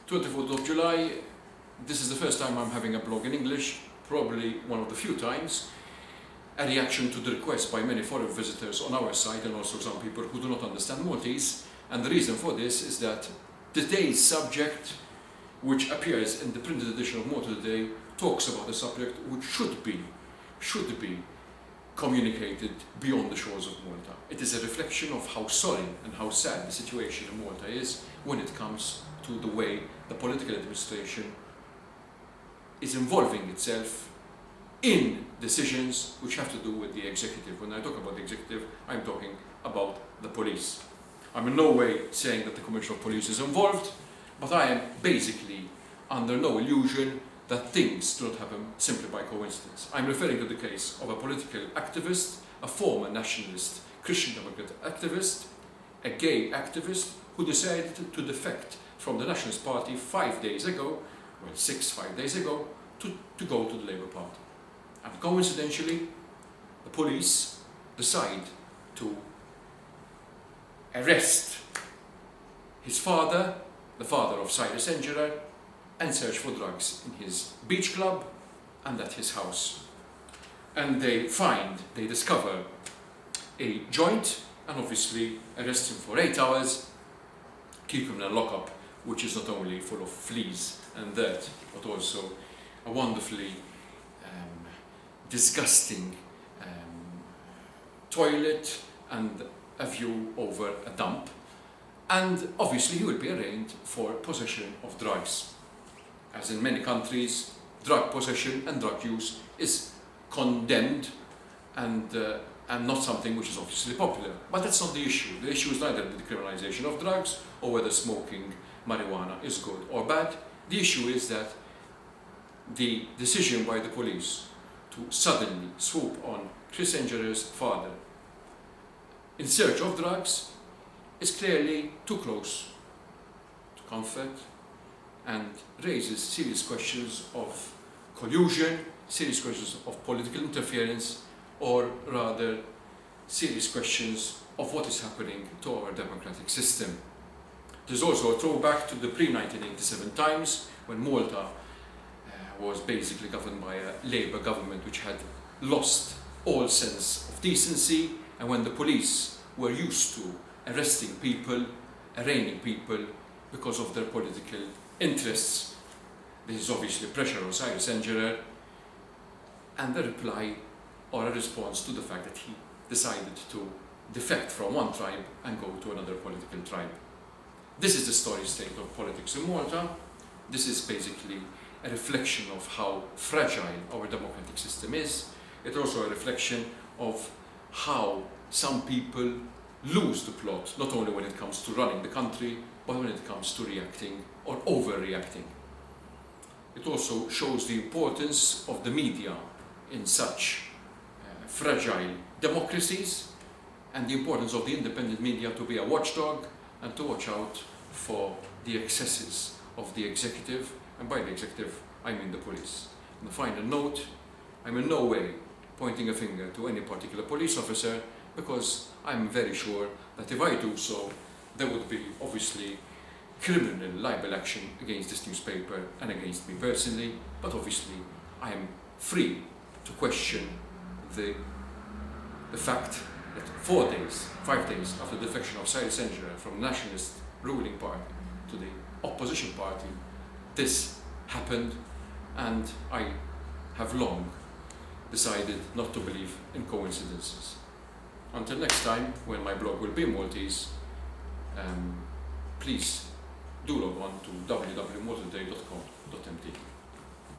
24th of July, this is the first time I'm having a blog in English, probably one of the few times, a reaction to the request by many foreign visitors on our site and also some people who do not understand Maltese. And the reason for this is that today's subject, which appears in the printed edition of MediaToday, talks about a subject which should be communicated beyond the shores of Malta. It is a reflection of how sorry and how sad the situation in Malta is when it comes to the way the political administration is involving itself in decisions which have to do with the executive. When I talk about the executive, I'm talking about the police. I'm in no way saying that the Commissioner of Police is involved, but I am basically under no illusion that things do not happen simply by coincidence. I'm referring to the case of a political activist, a former nationalist Christian Democrat activist, a gay activist who decided to defect from the Nationalist Party 5 days ago, well 5 days ago, to go to the Labour Party. And coincidentally, the police decide to arrest his father, the father of Cyrus Engerer, and search for drugs in his beach club and at his house. And they discover a joint and obviously arrest him for 8 hours, keep him in a lockup which is not only full of fleas and dirt, but also a wonderfully disgusting toilet and a view over a dump. And obviously he will be arraigned for possession of drugs. As in many countries, drug possession and drug use is condemned and not something which is obviously popular. But that's not the issue. The issue is neither the decriminalisation of drugs or whether smoking marijuana is good or bad. The issue is that the decision by the police to suddenly swoop on Chris Engerer's father in search of drugs is clearly too close to comfort and raises serious questions of collusion, serious questions of political interference, or rather serious questions of what is happening to our democratic system. There's also a throwback to the pre-1987 times when Malta was basically governed by a Labour government which had lost all sense of decency, and when the police were used to arresting people, arraigning people because of their political interests. This is obviously pressure on Cyrus Engerer and the reply or a response to the fact that he decided to defect from one tribe and go to another political tribe. This is the story state of politics in Malta. This is basically a reflection of how fragile our democratic system is. It's also a reflection of how some people lose the plot, not only when it comes to running the country, but when it comes to reacting or overreacting. It also shows the importance of the media in such fragile democracies, and the importance of the independent media to be a watchdog and to watch out for the excesses of the executive, and by the executive I mean the police. On the final note, I'm in no way pointing a finger to any particular police officer, because I'm very sure that if I do so, there would be obviously criminal libel action against this newspaper and against me personally, but obviously I am free to question the fact that 5 days after the defection of Cyrus Engerer from the nationalist ruling party to the opposition party, this happened, and I have long decided not to believe in coincidences. Until next time, when my blog will be in Maltese, please do log on to www.mediatoday.com.mt.